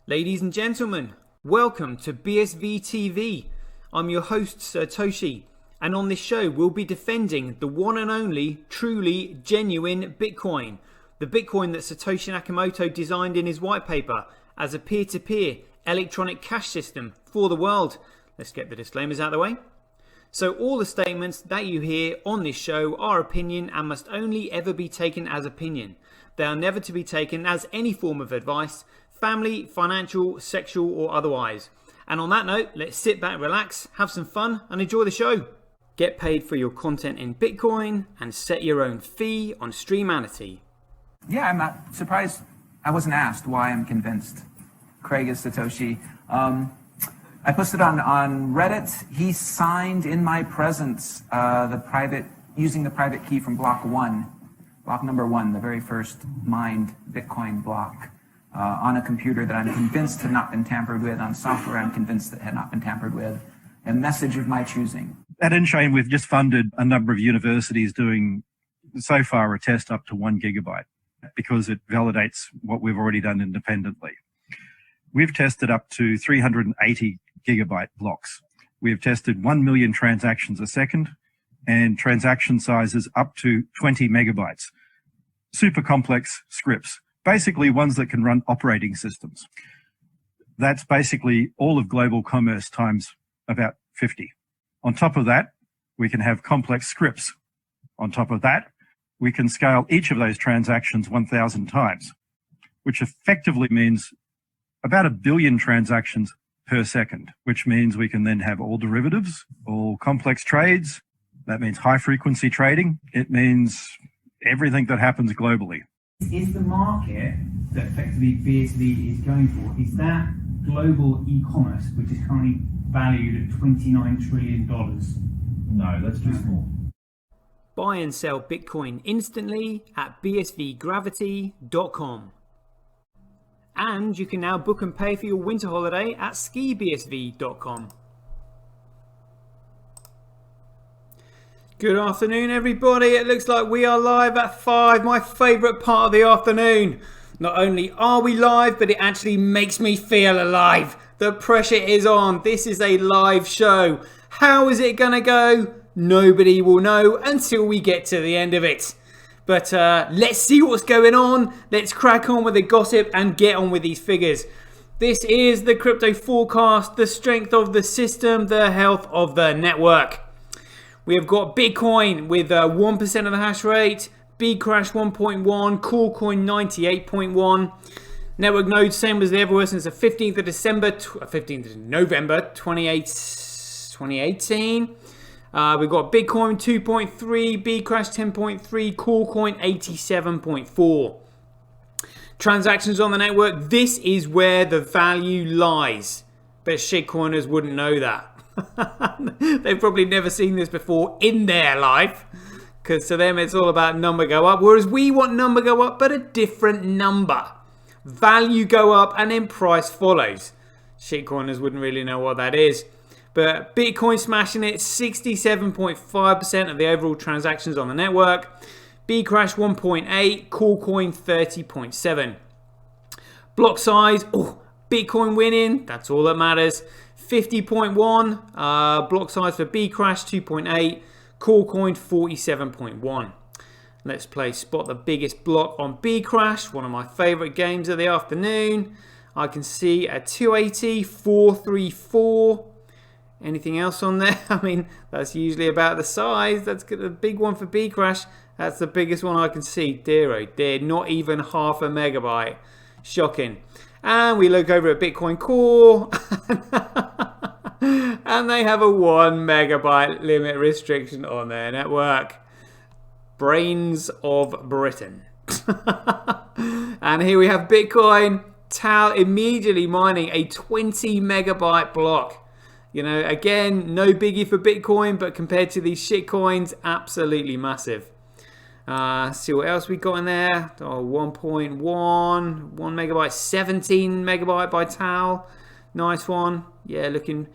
Ladies and gentlemen, welcome to BSV TV. I'm your host Satoshi, and on this show we'll be defending the one and only, truly genuine Bitcoin. The Bitcoin that Satoshi Nakamoto designed in his white paper as a peer-to-peer electronic cash system for the world. Let's get the disclaimers out of the way. So all the statements that you hear on this show are opinion and must only ever be taken as opinion. They are never to be taken as any form of advice, family, financial, sexual or otherwise. And on that note, let's sit back, relax, have some fun and enjoy the show. Get paid for your content in Bitcoin and set your own fee on Streamanity. Yeah, I'm not surprised I wasn't asked why I'm convinced. Craig is Satoshi. I posted on Reddit. He signed in my presence using the private key from block number one, the very first mined Bitcoin block. On a computer that I'm convinced had not been tampered with, on software I'm convinced that had not been tampered with, a message of my choosing. At Enchain, we've just funded a number of universities doing, so far, a test up to 1 gigabyte because it validates what we've already done independently. We've tested up to 380 gigabyte blocks. We've tested 1 million transactions a second and transaction sizes up to 20 megabytes. Super complex scripts. Basically ones that can run operating systems. That's basically all of global commerce times about 50. On top of that, we can have complex scripts. On top of that, we can scale each of those transactions 1,000 times, which effectively means about 1 billion transactions per second, which means we can then have all derivatives, all complex trades. That means high frequency trading. It means everything that happens globally. Is the market that effectively BSV is going for, is that global e-commerce, which is currently valued at $29 trillion? No, that's too small. Buy and sell Bitcoin instantly at bsvgravity.com. And you can now book and pay for your winter holiday at skibsv.com. Good afternoon, everybody. It looks like we are live at 5, my favourite part of the afternoon. Not only are we live, but it actually makes me feel alive. The pressure is on. This is a live show. How is it going to go? Nobody will know until we get to the end of it. But let's see what's going on. Let's crack on with the gossip and get on with these figures. This is the crypto forecast, the strength of the system, the health of the network. We have got Bitcoin with 1% of the hash rate, Bcrash 1.1, Coolcoin 98.1. Network nodes same as they ever were since the 15th of November 2018. We've got Bitcoin 2.3, Bcrash 10.3, Coolcoin 87.4. Transactions on the network, this is where the value lies. But shitcoiners wouldn't know that. They've probably never seen this before in their life, because to them it's all about number go up, whereas we want number go up but a different number. Value go up and then price follows. Shitcoiners wouldn't really know what that is. But Bitcoin smashing it, 67.5% of the overall transactions on the network. Bcrash 1.8, Coolcoin 30.7. Block size, Bitcoin winning, that's all that matters. 50.1, block size for Bcrash 2.8, Coolcoin 47.1. Let's play Spot the Biggest Block on Bcrash, one of my favourite games of the afternoon. I can see a 280, 434. Anything else on there? I mean, that's usually about the size. That's the big one for Bcrash. That's the biggest one I can see. Dear oh dear, not even half a megabyte. Shocking. And we look over at Bitcoin Core and they have a 1 megabyte limit restriction on their network. Brains of Britain. And here we have Bitcoin, Tal immediately mining a 20 megabyte block. You know, again, no biggie for Bitcoin, but compared to these shit coins, absolutely massive. See what else we got in there. 1.1, 1 megabyte, 17 megabyte by Tal. Nice one. Yeah, looking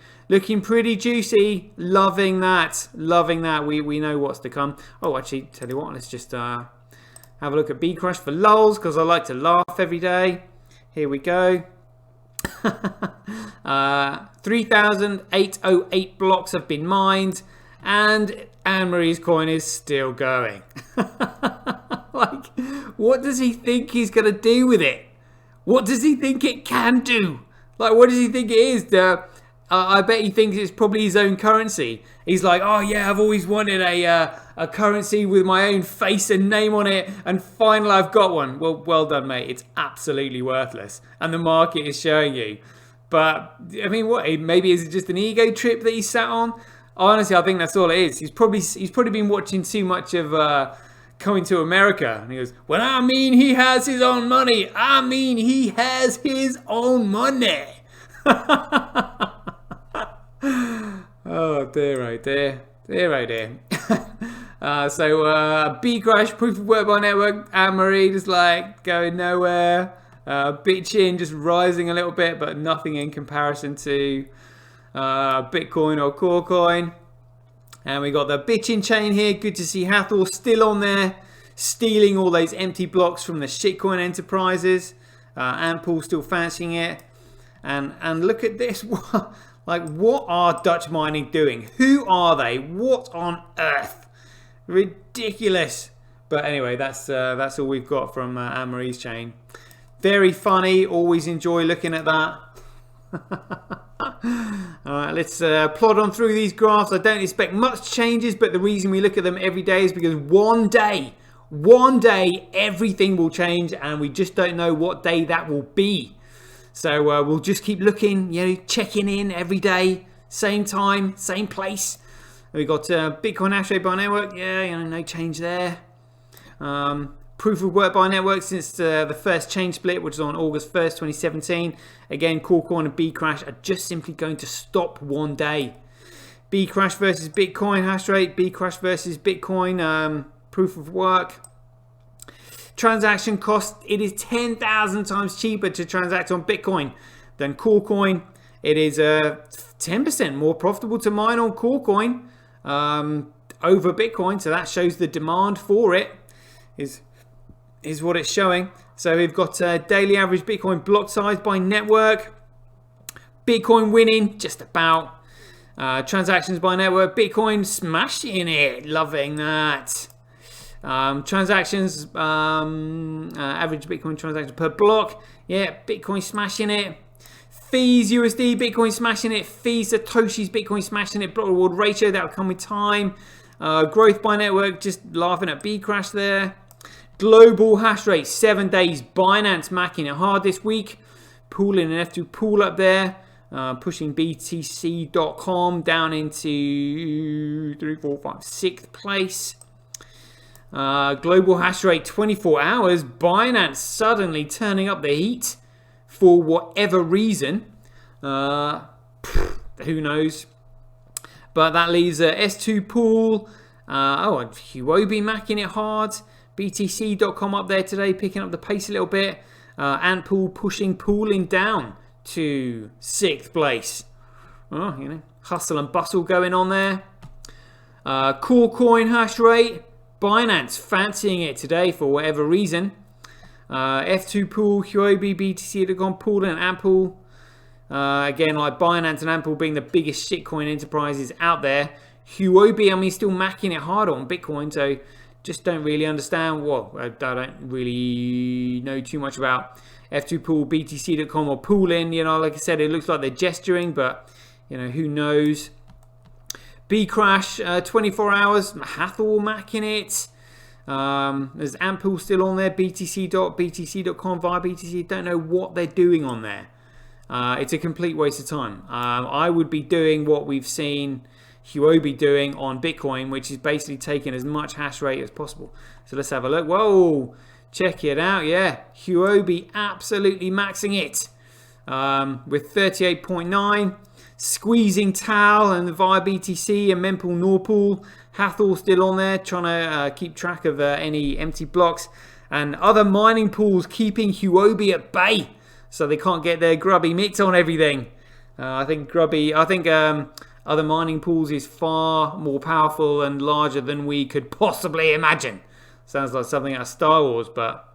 pretty juicy. Loving that. We know what's to come. Oh, actually, tell you what, let's just have a look at Bcrash for lulz, because I like to laugh every day. Here we go. 3,808 blocks have been mined, and Anne-Marie's coin is still going. Like, what does he think he's going to do with it? What does he think it can do? Like, what does he think it is? I bet he thinks it's probably his own currency. He's like, oh yeah, I've always wanted a currency with my own face and name on it, and finally I've got one. Well done, mate. It's absolutely worthless, and the market is showing you. But I mean, what? Maybe is it just an ego trip that he sat on? Honestly, I think that's all it is. He's probably been watching too much of Coming to America, and he goes, "When I mean he has his own money, I mean he has his own money." Oh dear, oh dear, dear, oh dear. So B crash, proof of work by network. Anne-Marie just like going nowhere. Bitcoin just rising a little bit, but nothing in comparison to Bitcoin or Core Coin. And we got the bitchin chain here. Good to see Hathor still on there, stealing all those empty blocks from the shitcoin enterprises. Ampool still fancying it. And look at this. Like, what are Dutch mining doing? Who are they? What on earth? Ridiculous. But anyway, that's all we've got from Anne-Marie's chain. Very funny. Always enjoy looking at that. Alright, let's plod on through these graphs. I don't expect much changes, but the reason we look at them every day is because one day everything will change, and we just don't know what day that will be. So we'll just keep looking, you know, checking in every day, same time, same place. We've got Bitcoin hash rate by network. Yeah, you know, no change there. Proof of work by network since the first chain split, which is on August 1st, 2017. Again, Corecoin and Bcrash are just simply going to stop one day. Bcrash versus Bitcoin hash rate, Bcrash versus Bitcoin proof of work. Transaction cost, it is 10,000 times cheaper to transact on Bitcoin than Corecoin. It is 10% more profitable to mine on Corecoin over Bitcoin. So that shows the demand for it is what it's showing. So we've got daily average Bitcoin block size by network. Bitcoin winning just about. Transactions by network. Bitcoin smashing it. Loving that. Transactions, average Bitcoin transaction per block. Yeah, Bitcoin smashing it. Fees USD, Bitcoin smashing it. Fees Satoshis, Bitcoin smashing it. Block reward ratio, that will come with time. Growth by network, just laughing at Bcrash there. Global hash rate, 7 days. Binance macking it hard this week. Pooling an F2 pool up there. Pushing BTC.com down into 3, 4, 5, 6th place. Global hash rate 24 hours. Binance suddenly turning up the heat for whatever reason. Who knows? But that leaves S2 pool. And Huobi macking it hard. BTC.com up there today, picking up the pace a little bit. Antpool pooling down to 6th place. Oh, you know, hustle and bustle going on there. Core coin hash rate. Binance fancying it today for whatever reason. F2 pool, Huobi, BTC.com pool and Ampool. Again, like Binance and Ampool being the biggest shitcoin enterprises out there. Huobi, I mean, still macking it hard on Bitcoin, so just don't really understand. Well, I don't really know too much about F2 pool, BTC.com or pooling. You know, like I said, it looks like they're gesturing, but you know, who knows? Bcrash, 24 hours, Hathor macking it. There's Ampool still on there, BTC.com via BTC. Don't know what they're doing on there. It's a complete waste of time. I would be doing what we've seen Huobi doing on Bitcoin, which is basically taking as much hash rate as possible. So let's have a look. Whoa, check it out. Yeah, Huobi absolutely maxing it with 38.9. Squeezing Tal and via BTC and Mempool Norpool. Hathor still on there, trying to keep track of any empty blocks. And other mining pools keeping Huobi at bay, so they can't get their grubby mitts on everything. I think other mining pools is far more powerful and larger than we could possibly imagine. Sounds like something out of Star Wars, but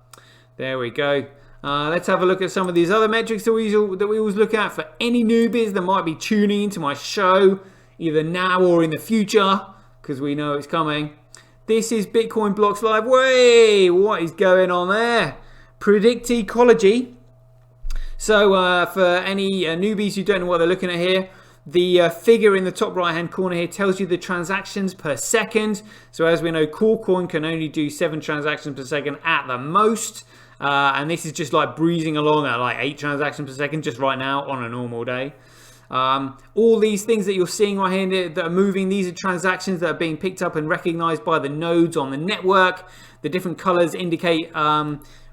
there we go. Let's have a look at some of these other metrics that we always look at for any newbies that might be tuning into my show, either now or in the future, because we know it's coming. This is Bitcoin Blocks Live. Way, what is going on there? Predict ecology. So for any newbies who don't know what they're looking at here, the figure in the top right hand corner here tells you the transactions per second. So as we know, Coolcoin can only do 7 transactions per second at the most. And this is just like breezing along at like 8 transactions per second just right now on a normal day. All these things that you're seeing right here that are moving, these are transactions that are being picked up and recognized by the nodes on the network. The different colors indicate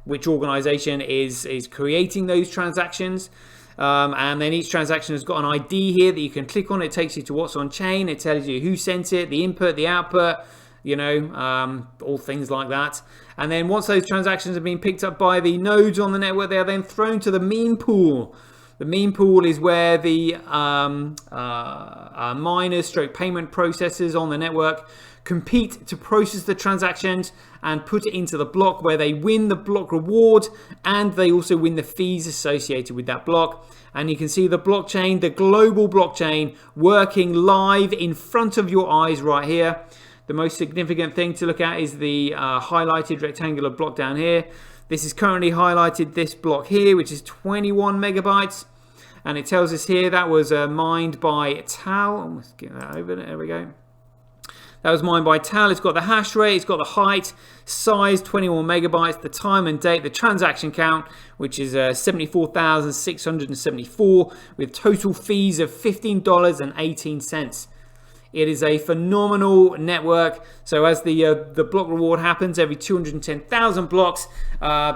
which organization is creating those transactions. And then each transaction has got an ID here that you can click on. It takes you to what's on chain. It tells you who sent it, the input, the output, you know, all things like that. And then once those transactions have been picked up by the nodes on the network, they are then thrown to the meme pool. The meme pool is where the miners stroke payment processors on the network compete to process the transactions and put it into the block, where they win the block reward and they also win the fees associated with that block. And you can see the blockchain, the global blockchain, working live in front of your eyes right here. The most significant thing to look at is the highlighted rectangular block down here. This is currently highlighted, this block here, which is 21 megabytes. And it tells us here that was mined by Tal. Let's get that over there. There we go. That was mined by Tal. It's got the hash rate, it's got the height, size, 21 megabytes, the time and date, the transaction count, which is 74,674, with total fees of $15.18. It is a phenomenal network. So as the block reward happens every 210,000 blocks,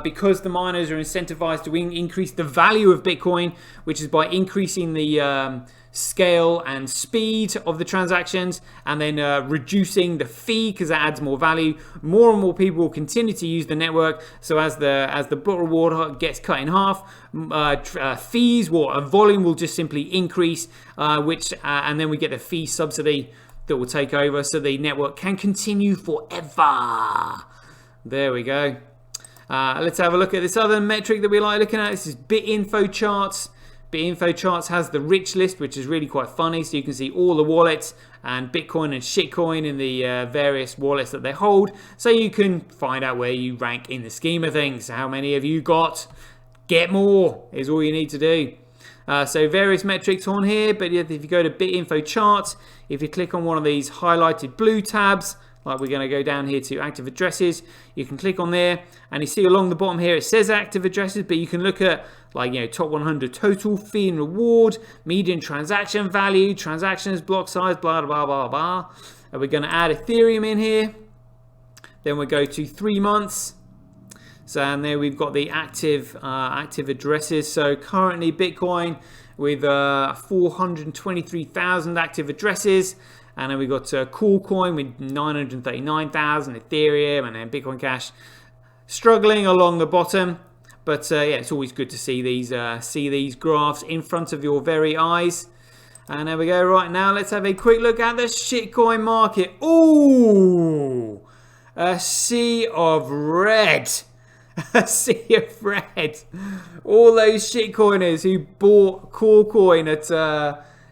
because the miners are incentivized to increase the value of Bitcoin, which is by increasing the scale and speed of the transactions, and then reducing the fee because that adds more value. More and more people will continue to use the network. So as the block reward gets cut in half, fees, volume will just simply increase, and then we get the fee subsidy that will take over, so the network can continue forever. There we go. Let's have a look at this other metric that we like looking at. This is BitInfo charts. BitInfo charts has the rich list, which is really quite funny. So you can see all the wallets and Bitcoin and shitcoin in the various wallets that they hold. So you can find out where you rank in the scheme of things. How many have you got? Get more is all you need to do. So various metrics on here, but if you go to BitInfo charts, if you click on one of these highlighted blue tabs, like we're going to go down here to active addresses, you can click on there and you see along the bottom here it says active addresses, but you can look at, like, you know, top 100 total fee and reward, median transaction value, transactions, block size, blah blah blah blah. And we're going to add Ethereum in here. Then we go to 3 months. So, and there we've got the active addresses. So currently Bitcoin with 423,000 active addresses. And then we got Coolcoin with 939,000, Ethereum, and then Bitcoin Cash struggling along the bottom. But yeah, it's always good to see these graphs in front of your very eyes. And there we go. Right now, let's have a quick look at the shitcoin market. Ooh, a sea of red. A sea of red. All those shitcoiners who bought Coolcoin at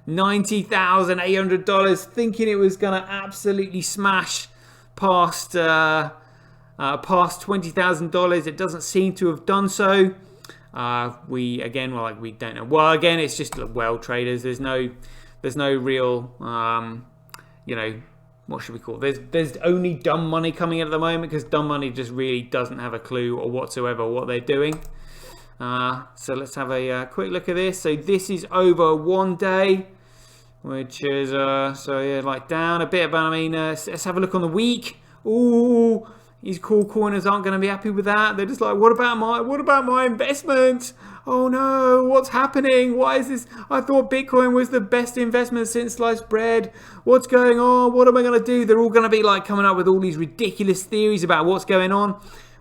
$90,800, thinking it was going to absolutely smash past $20,000. It doesn't seem to have done so. We don't know. Well, again, it's just well traders. There's no real, what should we call it? There's only dumb money coming in at the moment, because dumb money just really doesn't have a clue or whatsoever what they're doing. So let's have a quick look at this. So this is over 1 day, which is like down a bit. But I mean, let's have a look on the week. Ooh, these Coolcoiners aren't going to be happy with that. They're just like, what about my investment? Oh no, what's happening? Why is this? I thought Bitcoin was the best investment since sliced bread. What's going on? What am I going to do? They're all going to be like coming up with all these ridiculous theories about what's going on.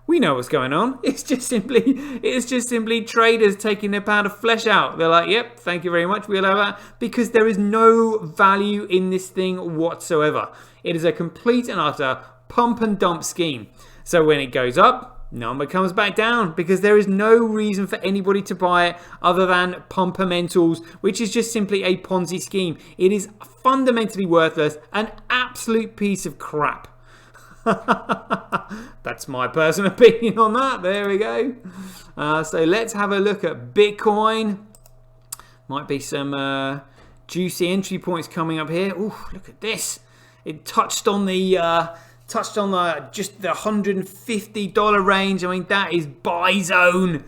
We know what's going on. It's just simply traders taking their pound of flesh out. They're like, yep, thank you very much. We'll have that, because there is no value in this thing whatsoever. It is a complete and utter pump and dump scheme. So when it goes up, number comes back down because there is no reason for anybody to buy it other than pumpermentals, which is just simply a Ponzi scheme. It is fundamentally worthless, an absolute piece of crap. That's my personal opinion on that. There we go. So let's have a look at Bitcoin. Might be some juicy entry points coming up here. Ooh, look at this. It touched on the just the $150 range. I mean, that is buy zone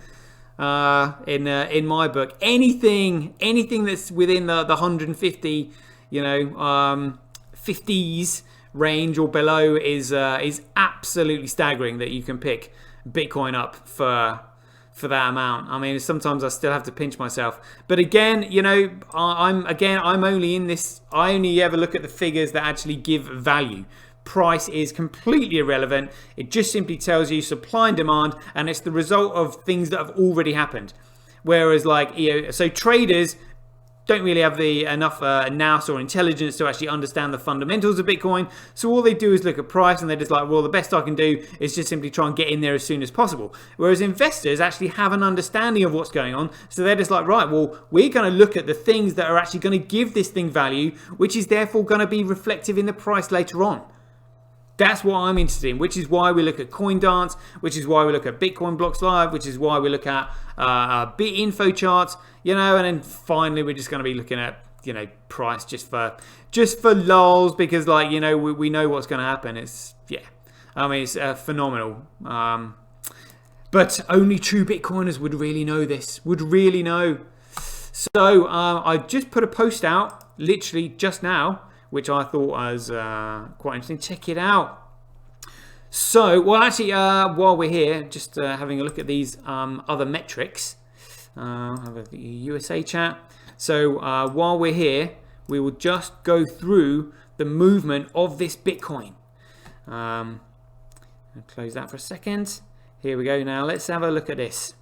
in my book. Anything that's within the 150, 50s range or below is absolutely staggering that you can pick Bitcoin up for that amount. I mean, sometimes I still have to pinch myself. But again, I'm only in this. I only ever look at the figures that actually give value. Price is completely irrelevant. It just simply tells you supply and demand, and it's the result of things that have already happened. Whereas, so traders don't really have enough nous or intelligence to actually understand the fundamentals of Bitcoin. So all they do is look at price, and they're just like, well, the best I can do is just simply try and get in there as soon as possible. Whereas investors actually have an understanding of what's going on. So they're just like, right, well, we're going to look at the things that are actually going to give this thing value, which is therefore going to be reflective in the price later on. That's what I'm interested in, which is why we look at CoinDance, which is why we look at Bitcoin Blocks Live, which is why we look at BitInfo charts, and then finally we're just going to be looking at, price just for lulz, because we know what's going to happen. It's phenomenal. But only true Bitcoiners would really know this, So I just put a post out literally just now, which I thought was quite interesting. Check it out. So, well, actually, while we're here, just having a look at these other metrics, have a USA chat. So, while we're here, we will just go through the movement of this Bitcoin. I'll close that for a second. Here we go. Now, let's have a look at this.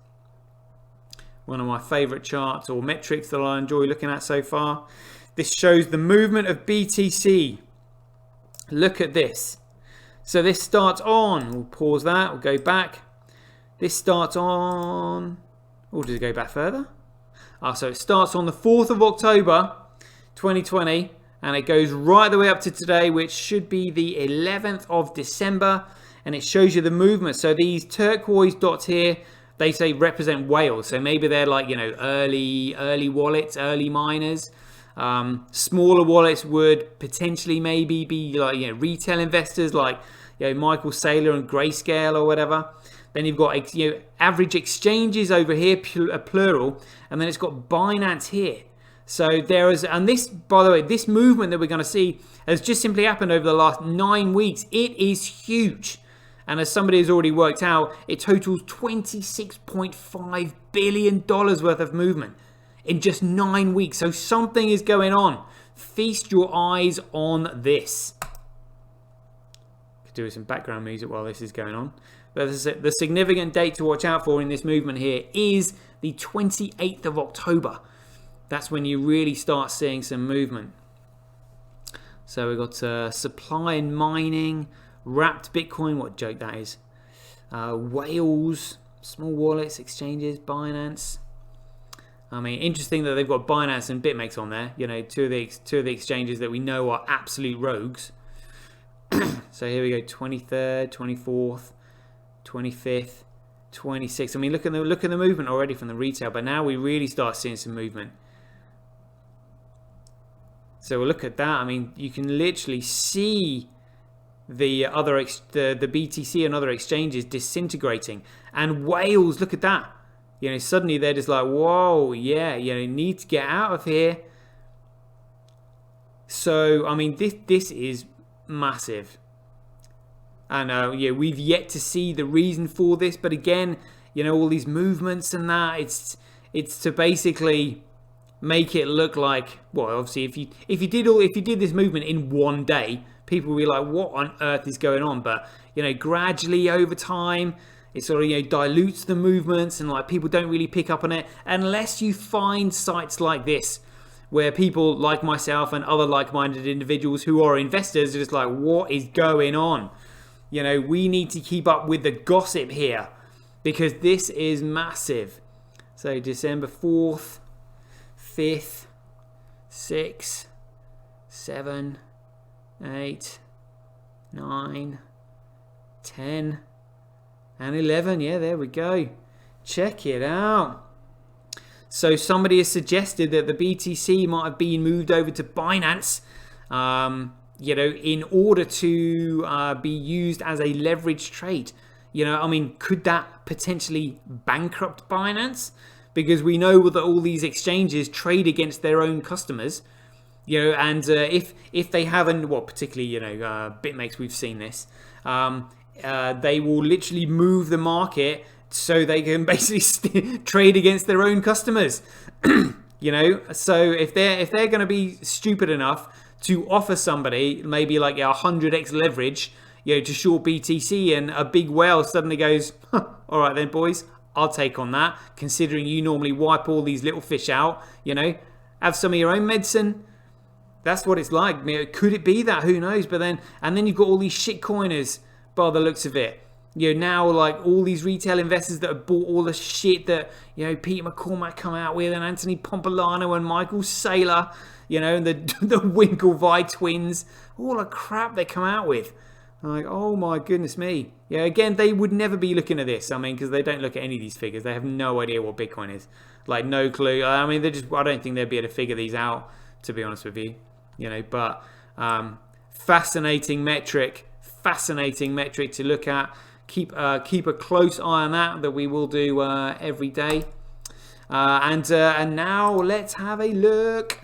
One of my favorite charts or metrics that I enjoy looking at so far. This shows the movement of BTC. Look at this. So this starts on, we'll pause that, we'll go back. This starts on, does it go back further? So it starts on the 4th of October, 2020, and it goes right the way up to today, which should be the 11th of December, and it shows you the movement. So these turquoise dots here, they say represent whales. So maybe they're like, early wallets, early miners. Smaller wallets would potentially maybe be like retail investors like Michael Saylor and Grayscale or whatever. Then you've got average exchanges over here, plural, and then it's got Binance here. So there is, and this, by the way, this movement that we're going to see has just simply happened over the last 9 weeks. It is huge, and as somebody has already worked out, it totals $26.5 billion worth of movement in just 9 weeks. So something is going on. Feast your eyes on this. Could do some background music while this is going on. But the significant date to watch out for in this movement here is the 28th of October. That's when you really start seeing some movement. So we've got supply and mining, wrapped Bitcoin, what a joke that is. Whales, small wallets, exchanges, Binance. I mean, interesting that they've got Binance and BitMEX on there. Two of the exchanges that we know are absolute rogues. So here we go, 23rd, 24th, 25th, 26th. I mean, look at the movement already from the retail, but now we really start seeing some movement. So we'll look at that. I mean, you can literally see the BTC and other exchanges disintegrating. And whales, look at that. Suddenly they're just like, whoa, yeah, need to get out of here. So, I mean, this is massive. And we've yet to see the reason for this, but again, all these movements and that, it's to basically make it look like, well, obviously, if you did this movement in one day, people will be like, what on earth is going on? But gradually over time, it sort of dilutes the movements, and like people don't really pick up on it unless you find sites like this where people like myself and other like-minded individuals who are investors are just like, what is going on? We need to keep up with the gossip here. because this is massive. So December 4th, 5th, 6th, 7, 8, 9, 10, and 11. Yeah, there we go. Check it out. So somebody has suggested that the BTC might have been moved over to Binance, you know, in order to be used as a leverage trade. You know, I mean, could that potentially bankrupt Binance? Because we know that all these exchanges trade against their own customers. You know, and if they haven't, well, particularly, you know, BitMEX, we've seen this. They will literally move the market so they can basically trade against their own customers. You know, so if they're going to be stupid enough to offer somebody maybe like 100x leverage, you know, to short BTC, and a big whale suddenly goes, huh, all right then, boys, I'll take on that. Considering you normally wipe all these little fish out, you know, have some of your own medicine. That's what it's like. You know, could it be that? Who knows? But then, and then you've got all these shit coiners by the looks of it. You know, now like all these retail investors that have bought all the shit that, you know, Peter McCormack come out with, and Anthony Pompilano and Michael Saylor, you know, and the Winklevi twins, all the crap they come out with. Like, oh my goodness me. Yeah, again, they would never be looking at this. I mean, because they don't look at any of these figures. They have no idea what Bitcoin is. Like, no clue. I mean, I don't think they'd be able to figure these out, to be honest with you. You know, but fascinating metric to look at. Keep a close eye on that we will do every day. And now let's have a look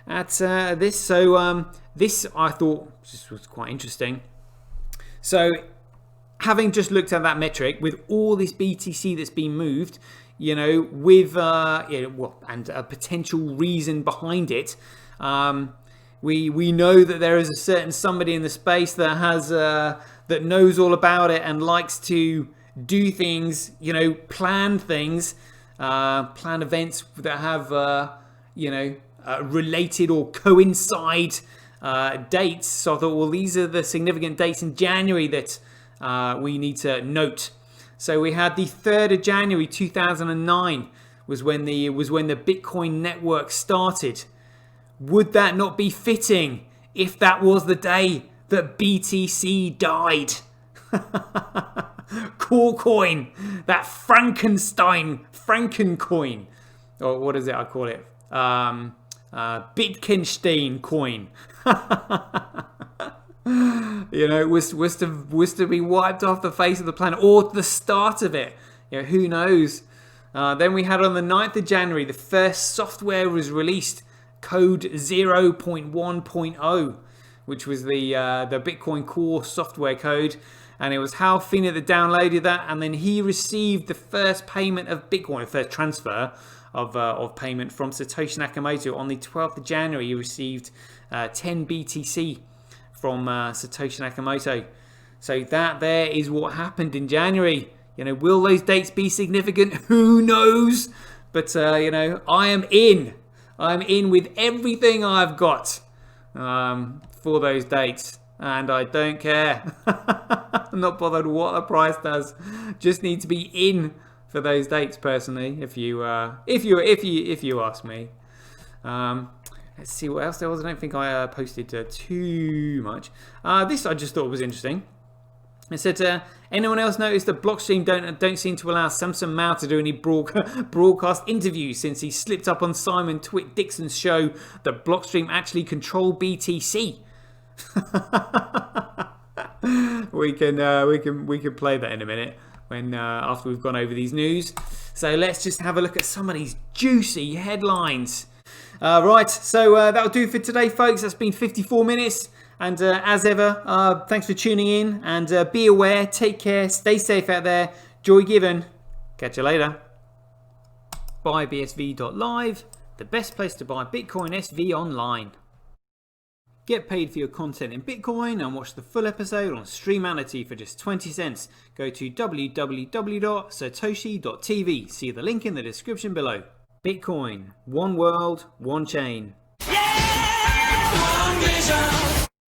at this. So this I thought this was quite interesting. So having just looked at that metric with all this BTC that's been moved, you know, with you know, well, and a potential reason behind it, we know that there is a certain somebody in the space that has that knows all about it and likes to do things, you know, plan things, plan events that have you know, related or coincide dates. So I thought, well, these are the significant dates in January that we need to note. So we had the 3rd of January 2009 was when the Bitcoin network started. Would that not be fitting if that was the day that BTC died? Coin, that Frankencoin, or what is it? I call it Wittgenstein coin. You know, was to be wiped off the face of the planet, or the start of it. You know, who knows? Then we had on the 9th of January, the first software was released, code 0.1.0, which was the Bitcoin Core software code. And it was Hal Finney that downloaded that, and then he received the first payment of Bitcoin, the first transfer of payment from Satoshi Nakamoto. On the 12th of January, he received 10 BTC from Satoshi Nakamoto. So that there is what happened in January. You know, will those dates be significant? Who knows? But you know, I am in with everything I've got for those dates, and I don't care. I'm not bothered what the price does. Just need to be in for those dates personally. If you ask me. Let's see what else there was. I don't think I posted too much. This I just thought was interesting. It said, anyone else noticed that Blockstream don't seem to allow Samson Mao to do any broadcast interviews since he slipped up on Simon Dixon's show that Blockstream actually control BTC? we can play that in a minute when after we've gone over these news. So let's just have a look at some of these juicy headlines. Right, so that'll do for today, folks. That's been 54 minutes. And as ever, thanks for tuning in. And be aware, take care, stay safe out there. Joy given. Catch you later. BuyBSV.live, the best place to buy Bitcoin SV online. Get paid for your content in Bitcoin and watch the full episode on Streamanity for just 20 cents. Go to www.satoshi.tv. See the link in the description below. Bitcoin, one world, one chain. Yeah! One vision.